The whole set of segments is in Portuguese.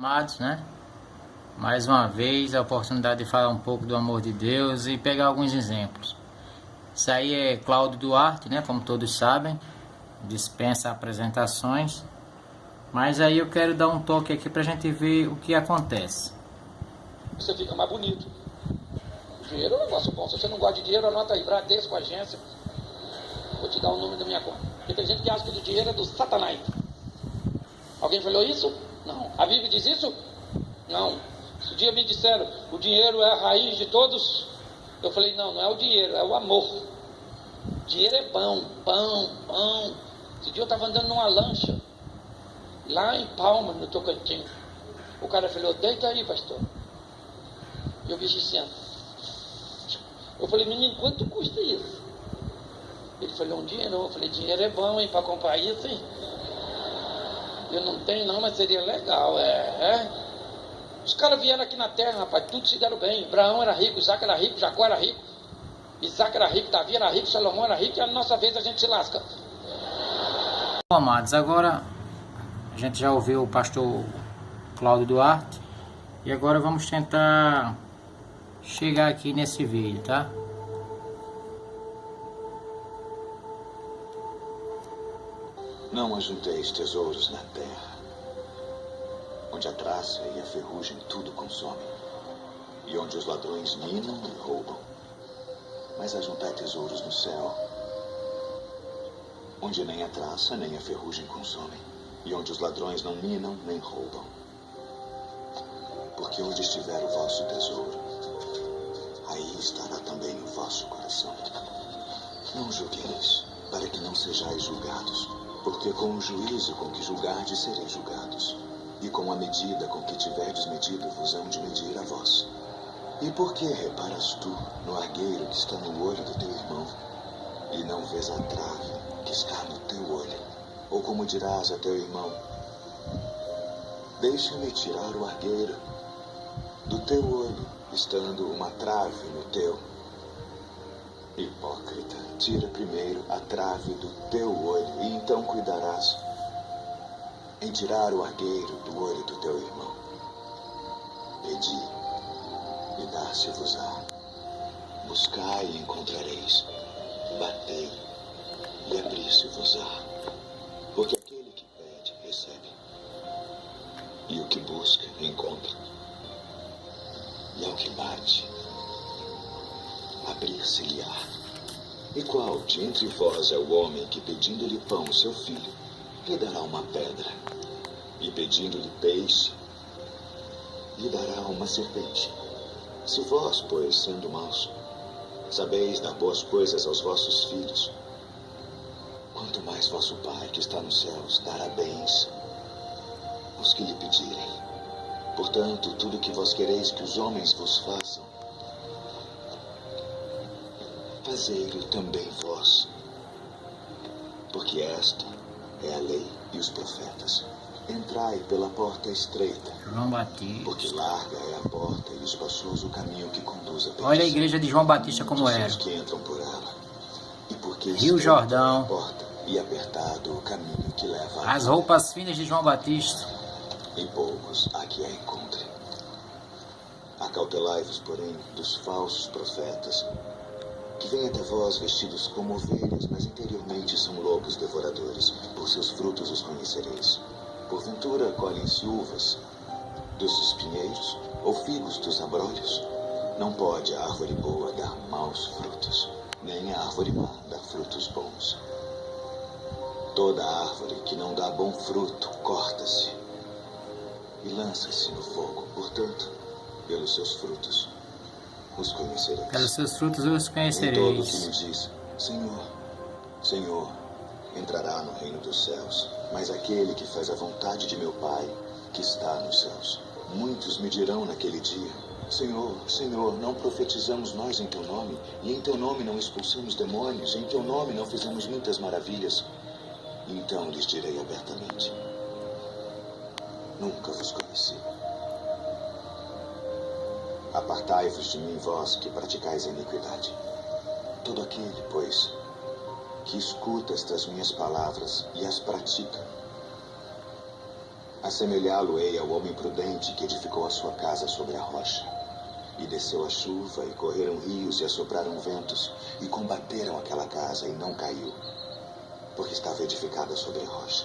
Amados, né? Mais uma vez a oportunidade de falar um pouco do amor de Deus e pegar alguns exemplos. Isso aí é Cláudio Duarte, né? Como todos sabem, dispensa apresentações. Mas aí eu quero dar um toque aqui pra gente ver o que acontece. Você fica mais bonito. O dinheiro é um negócio bom. Se você não gosta de dinheiro, anota aí, Bradesco, agência. Vou te dar o nome da minha conta. Porque tem gente que acha que o dinheiro é do Satanás. Alguém falou isso? Não. A Bíblia diz isso? Não. Se um dia me disseram, o dinheiro é a raiz de todos, eu falei, não, não é o dinheiro, é o amor. Dinheiro é pão, pão, pão. Esse dia eu estava andando numa lancha, lá em Palmas, no Tocantins. O cara falou, deita aí, pastor. E eu vi assim. Eu falei, menino, quanto custa isso? Ele falou, um dinheiro. Eu falei, dinheiro é bom, hein, para comprar isso, hein? Eu não tenho não, mas seria legal, Os caras vieram aqui na terra, rapaz, tudo se deram bem. Abraão era rico, Isaac era rico, Jacó era rico, Isaac era rico, Davi era rico, Salomão era rico, e a nossa vez a gente se lasca. Bom, amados, agora a gente já ouviu o pastor Cláudio Duarte e agora vamos tentar chegar aqui nesse vídeo, tá? Não ajunteis tesouros na terra, onde a traça e a ferrugem tudo consomem, e onde os ladrões minam e roubam. Mas ajuntai tesouros no céu, onde nem a traça nem a ferrugem consomem, e onde os ladrões não minam nem roubam. Porque onde estiver o vosso tesouro, aí estará também o vosso coração. Não julgueis, para que não sejais julgados. Porque com o juízo com que julgardes sereis julgados, e com a medida com que tiverdes medido vos hão de medir a vós. E por que reparas tu no argueiro que está no olho do teu irmão, e não vês a trave que está no teu olho? Ou como dirás a teu irmão, deixa-me tirar o argueiro do teu olho, estando uma trave no teu? Hipócrita, tira primeiro a trave do teu olho, e então cuidarás em tirar o argueiro do olho do teu irmão. Pedi, e dar-se-vos-á. Buscai e encontrareis. Batei, e abrir-se-vos-á. Porque aquele que pede, recebe. E o que busca, encontra. E ao que bate, abrir-se-lhe-á. E qual de entre vós é o homem que, pedindo-lhe pão, seu filho, lhe dará uma pedra? E pedindo-lhe peixe, lhe dará uma serpente? Se vós, pois, sendo maus, sabeis dar boas coisas aos vossos filhos, quanto mais vosso Pai, que está nos céus, dará bens aos que lhe pedirem. Portanto, tudo que vós quereis que os homens vos façam, fazei-o também vós, porque esta é a lei e os profetas. Entrai pela porta estreita, João Batista. porque larga é a porta e espaçoso o caminho que conduz à perdição. Olha a igreja de João Batista como Muitos era. são os que entram por ela. E porque Rio estreita Jordão. é a porta e apertado o caminho que leva à As vida, roupas finas de João Batista. e poucos há que a encontrem. Acautelai-vos, porém, dos falsos profetas, que vêm até vós vestidos como ovelhas, mas interiormente são lobos devoradores. Por seus frutos os conhecereis. Porventura colhem-se uvas dos espinheiros, ou figos dos abrolhos? Não pode a árvore boa dar maus frutos, nem a árvore má dar frutos bons. Toda árvore que não dá bom fruto corta-se e lança-se no fogo. Portanto, pelos seus frutos os conhecereis. Pelos seus frutos os Nem todo que me conhecereis. diz, Senhor, Senhor, entrará no reino dos céus, mas aquele que faz a vontade de meu Pai, que está nos céus. Muitos me dirão naquele dia, Senhor, Senhor, não profetizamos nós em teu nome, e em teu nome não expulsamos demônios, e em teu nome não fizemos muitas maravilhas? E então lhes direi abertamente, nunca vos conheci. Apartai-vos de mim, vós que praticais a iniquidade. Todo aquele, pois, que escuta estas minhas palavras e as pratica, Assemelhá-lo-ei ao homem prudente que edificou a sua casa sobre a rocha. E desceu a chuva, e correram rios, e assopraram ventos, e combateram aquela casa, e não caiu, porque estava edificada sobre a rocha.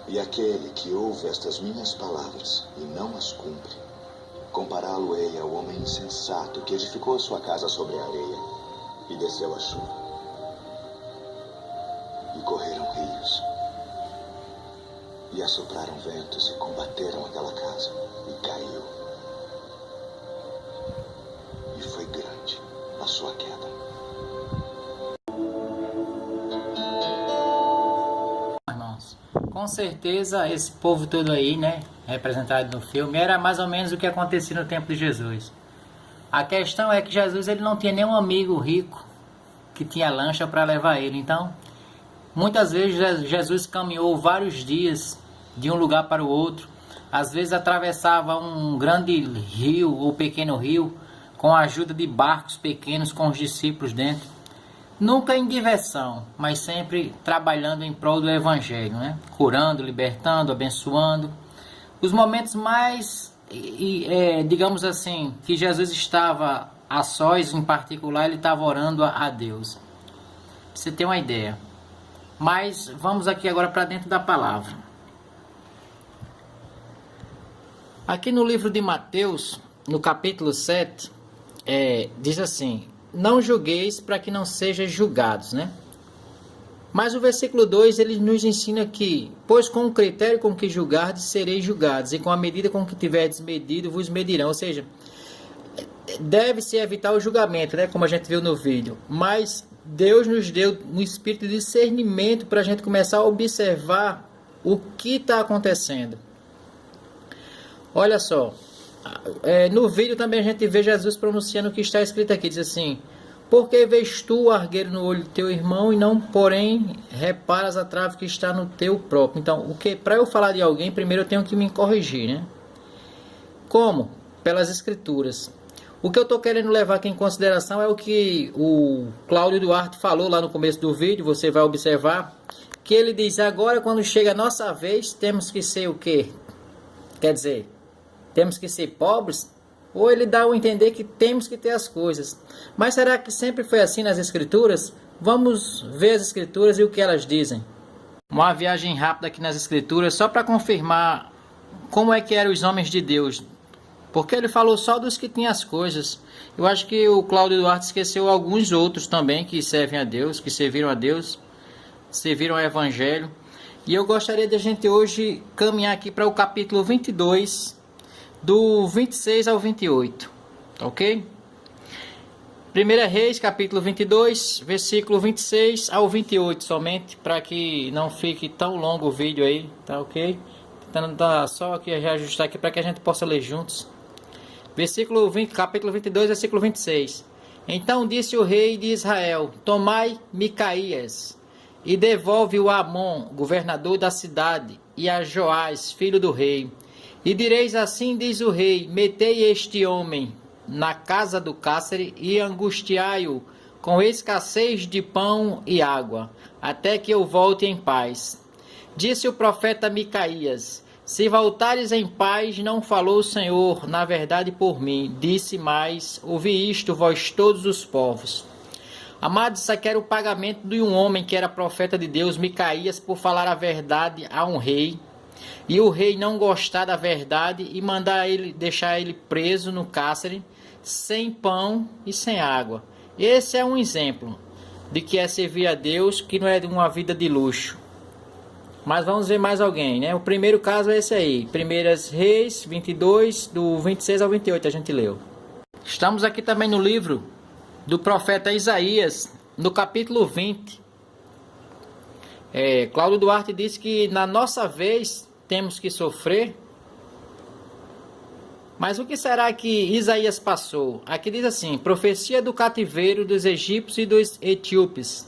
E aquele que ouve estas minhas palavras, e não as cumpre, compará-lo-ei ao homem insensato que edificou a sua casa sobre a areia, e desceu a chuva, e correram rios, e assopraram ventos, e combateram aquela casa, e caiu. E foi grande a sua queda. Irmãos, com certeza esse povo todo aí, né, representado no filme, era mais ou menos o que acontecia no tempo de Jesus. A questão é que Jesus, ele não tinha nenhum amigo rico que tinha lancha para levar ele. Então, muitas vezes Jesus caminhou vários dias de um lugar para o outro. Às vezes atravessava um grande rio ou pequeno rio com a ajuda de barcos pequenos com os discípulos dentro. Nunca em diversão, mas sempre trabalhando em prol do Evangelho, né? Curando, libertando, abençoando. Os momentos mais, digamos assim, que Jesus estava a sós, em particular, ele estava orando a Deus. Pra você ter uma ideia. Mas vamos aqui agora para dentro da palavra. Aqui no livro de Mateus, no capítulo 7, diz assim: não julgueis para que não sejais julgados, né? Mas o versículo 2, ele nos ensina que: pois com o critério com que julgardes, sereis julgados, e com a medida com que tiverdes medido, vos medirão. Ou seja, deve-se evitar o julgamento, né? Como a gente viu no vídeo. Mas Deus nos deu um espírito de discernimento para a gente começar a observar o que está acontecendo. Olha só. No vídeo também a gente vê Jesus pronunciando o que está escrito aqui. Diz assim: porque vês tu o argueiro no olho do teu irmão e não, porém, reparas a trave que está no teu próprio. Então, para eu falar de alguém, primeiro eu tenho que me corrigir, né? Como? Pelas escrituras. O que eu estou querendo levar aqui em consideração é o que o Cláudio Duarte falou lá no começo do vídeo. Você vai observar que ele diz: agora quando chega a nossa vez, temos que ser o quê? Quer dizer, temos que ser pobres? Ou ele dá a entender que temos que ter as coisas. Mas será que sempre foi assim nas escrituras? Vamos ver as escrituras e o que elas dizem. Uma viagem rápida aqui nas escrituras, só para confirmar como é que eram os homens de Deus. Porque ele falou só dos que tinham as coisas. Eu acho que o Cláudio Duarte esqueceu alguns outros também que servem a Deus, que serviram a Deus, serviram ao Evangelho. E eu gostaria de a gente hoje caminhar aqui para o capítulo 22, do 26 ao 28, ok? 1 Reis, capítulo 22, versículo 26 ao 28 somente, para que não fique tão longo o vídeo aí, tá ok? Tentando dar só aqui, ajustar aqui para que a gente possa ler juntos. Versículo 20, capítulo 22, versículo 26. Então disse o rei de Israel: tomai Micaías e devolve-o a Amon, governador da cidade, e a Joás, filho do rei. E direis assim, diz o rei: metei este homem na casa do cárcere e angustiai-o com escassez de pão e água, até que eu volte em paz. Disse o profeta Micaías: se voltares em paz, não falou o Senhor, na verdade por mim. Disse mais: ouvi isto, vós todos os povos. Amados, isso aqui era o pagamento de um homem que era profeta de Deus, Micaías, por falar a verdade a um rei. E o rei não gostar da verdade e mandar deixar ele preso no cárcere, sem pão e sem água. Esse é um exemplo de que é servir a Deus, que não é uma vida de luxo. Mas vamos ver mais alguém, né? O primeiro caso é esse aí, 1 Reis 22, do 26 ao 28, a gente leu. Estamos aqui também no livro do profeta Isaías, no capítulo 20. Cláudio Duarte disse que na nossa vez temos que sofrer. Mas o que será que Isaías passou? Aqui diz assim: profecia do cativeiro dos egípcios e dos etíopes.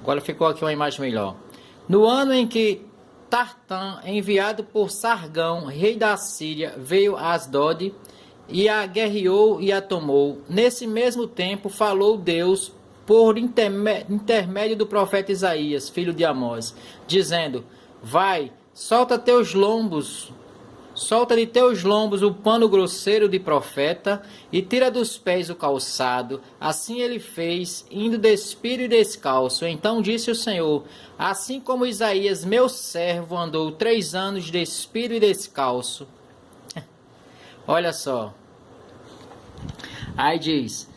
Agora ficou aqui uma imagem melhor. No ano em que Tartã, enviado por Sargão, rei da Síria, veio a Asdod e a guerreou e a tomou. Nesse mesmo tempo falou Deus por intermédio do profeta Isaías, filho de Amós, dizendo: vai, solta de teus lombos o pano grosseiro de profeta e tira dos pés o calçado. Assim ele fez, indo despido e descalço. Então disse o Senhor: assim como Isaías, meu servo, andou 3 anos despido e descalço. Olha só. Aí diz: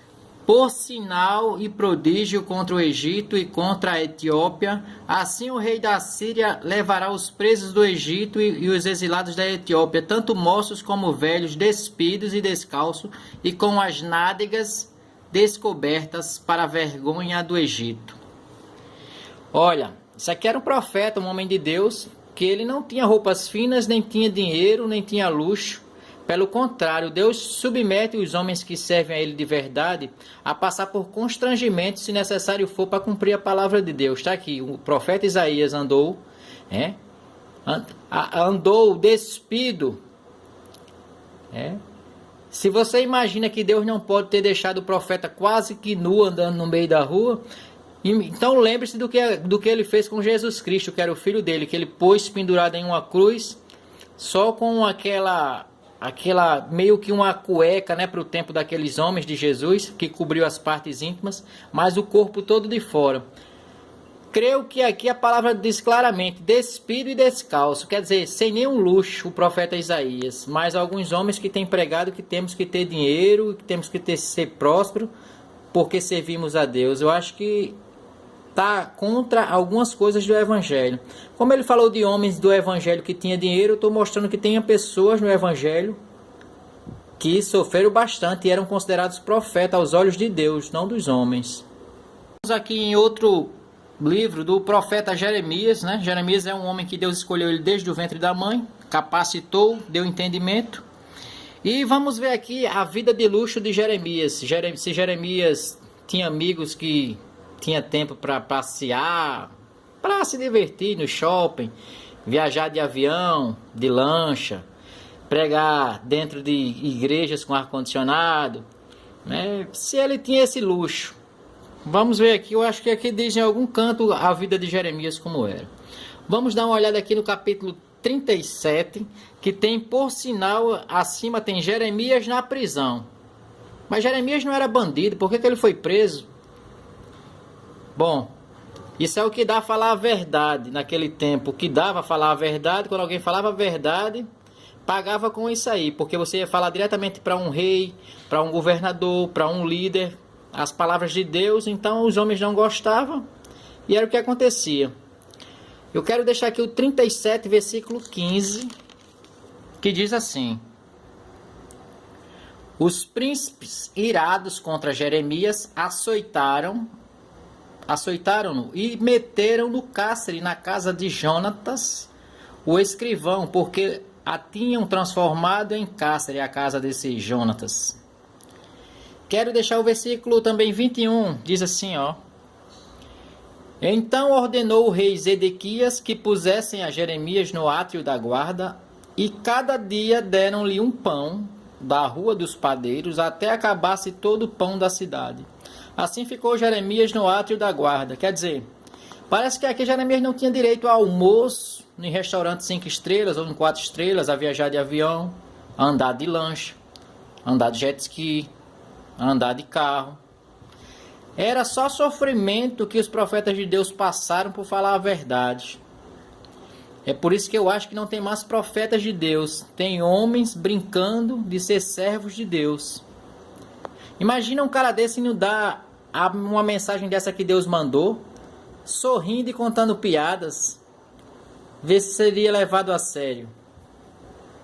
por sinal e prodígio contra o Egito e contra a Etiópia, assim o rei da Síria levará os presos do Egito e os exilados da Etiópia, tanto moços como velhos, despidos e descalços, e com as nádegas descobertas para a vergonha do Egito. Olha, isso aqui era um profeta, um homem de Deus, que ele não tinha roupas finas, nem tinha dinheiro, nem tinha luxo. Pelo contrário, Deus submete os homens que servem a Ele de verdade a passar por constrangimento, se necessário for, para cumprir a palavra de Deus. Está aqui, o profeta Isaías andou despido. Se você imagina que Deus não pode ter deixado o profeta quase que nu andando no meio da rua, então lembre-se do que ele fez com Jesus Cristo, que era o filho dele, que ele pôs pendurado em uma cruz, só com aquela meio que uma cueca, para o tempo daqueles homens de Jesus, que cobriu as partes íntimas, mas o corpo todo de fora. Creio que aqui a palavra diz claramente: despido e descalço, quer dizer, sem nenhum luxo, o profeta Isaías. Mas alguns homens que têm pregado que temos que ter dinheiro, que temos que ser próspero, porque servimos a Deus. Eu acho que está contra algumas coisas do Evangelho. Como ele falou de homens do Evangelho que tinham dinheiro, eu estou mostrando que tem pessoas no Evangelho que sofreram bastante e eram considerados profetas aos olhos de Deus, não dos homens. Vamos aqui em outro livro do profeta Jeremias. Jeremias é um homem que Deus escolheu ele desde o ventre da mãe, capacitou, deu entendimento. E vamos ver aqui a vida de luxo de Jeremias. Se Jeremias tinha amigos que tinha tempo para passear, para se divertir no shopping, viajar de avião, de lancha, pregar dentro de igrejas com ar-condicionado, se ele tinha esse luxo. Vamos ver aqui, eu acho que aqui diz em algum canto a vida de Jeremias como era. Vamos dar uma olhada aqui no capítulo 37, que tem, por sinal, acima tem Jeremias na prisão. Mas Jeremias não era bandido, por que ele foi preso? Bom, isso é o que dá a falar a verdade naquele tempo. O que dava a falar a verdade, quando alguém falava a verdade, pagava com isso aí. Porque você ia falar diretamente para um rei, para um governador, para um líder, as palavras de Deus. Então os homens não gostavam e era o que acontecia. Eu quero deixar aqui o 37, versículo 15, que diz assim: os príncipes irados contra Jeremias açoitaram-no e meteram no cárcere na casa de Jonatas, o escrivão, porque a tinham transformado em cárcere a casa desse Jonatas. Quero deixar o versículo também 21, diz assim, então ordenou o rei Zedequias que pusessem a Jeremias no átrio da guarda, e cada dia deram-lhe um pão da rua dos padeiros, até acabar-se todo o pão da cidade. Assim ficou Jeremias no átrio da guarda. Quer dizer, parece que aqui Jeremias não tinha direito ao almoço em restaurante 5 estrelas ou em 4 estrelas, a viajar de avião, a andar de lancha, a andar de jet ski, a andar de carro. Era só sofrimento que os profetas de Deus passaram por falar a verdade. É por isso que eu acho que não tem mais profetas de Deus. Tem homens brincando de ser servos de Deus. Imagina um cara desse não dar uma mensagem dessa que Deus mandou, sorrindo e contando piadas, ver se seria levado a sério.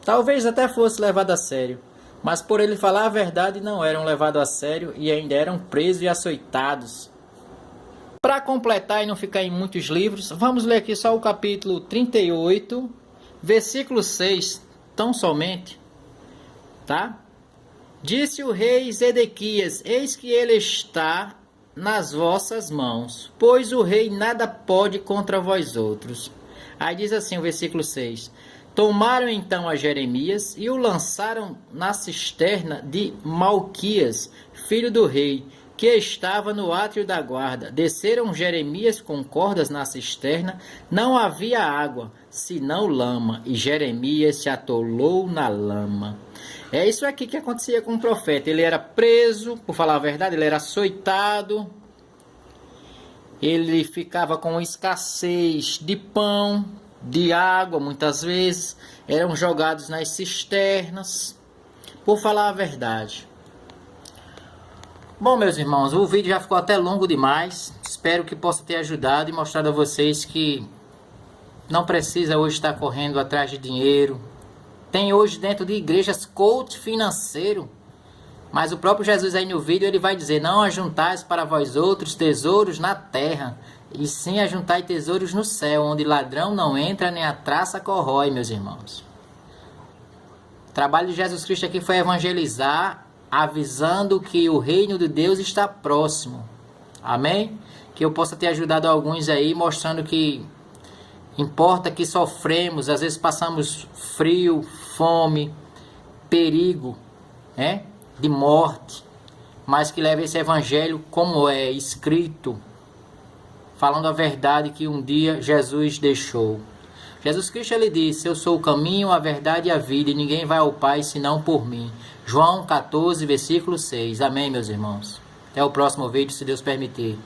Talvez até fosse levado a sério, mas por ele falar a verdade não eram levados a sério e ainda eram presos e açoitados. Para completar e não ficar em muitos livros, vamos ler aqui só o capítulo 38, versículo 6, tão somente, tá? Disse o rei Zedequias: eis que ele está nas vossas mãos, pois o rei nada pode contra vós outros. Aí diz assim o versículo 6: tomaram então a Jeremias e o lançaram na cisterna de Malquias, filho do rei, que estava no átrio da guarda. Desceram Jeremias com cordas na cisterna, não havia água, senão lama, e Jeremias se atolou na lama. É isso aqui que acontecia com o profeta. Ele era preso, por falar a verdade, ele era açoitado, ele ficava com escassez de pão, de água, muitas vezes, eram jogados nas cisternas, por falar a verdade. Bom, meus irmãos, o vídeo já ficou até longo demais. Espero que possa ter ajudado e mostrado a vocês que não precisa hoje estar correndo atrás de dinheiro. Tem hoje dentro de igrejas coach financeiro. Mas o próprio Jesus aí no vídeo ele vai dizer: não ajuntais para vós outros tesouros na terra, e sim ajuntai tesouros no céu, onde ladrão não entra nem a traça corrói, meus irmãos. O trabalho de Jesus Cristo aqui foi evangelizar, avisando que o reino de Deus está próximo. Amém? Que eu possa ter ajudado alguns aí, mostrando que importa que sofremos, às vezes passamos frio, fome, perigo, né? De morte, mas que leva esse evangelho como é escrito, falando a verdade que um dia Jesus deixou. Jesus Cristo ele disse: eu sou o caminho, a verdade e a vida, e ninguém vai ao Pai senão por mim. João 14, versículo 6. Amém, meus irmãos? Até o próximo vídeo, se Deus permitir.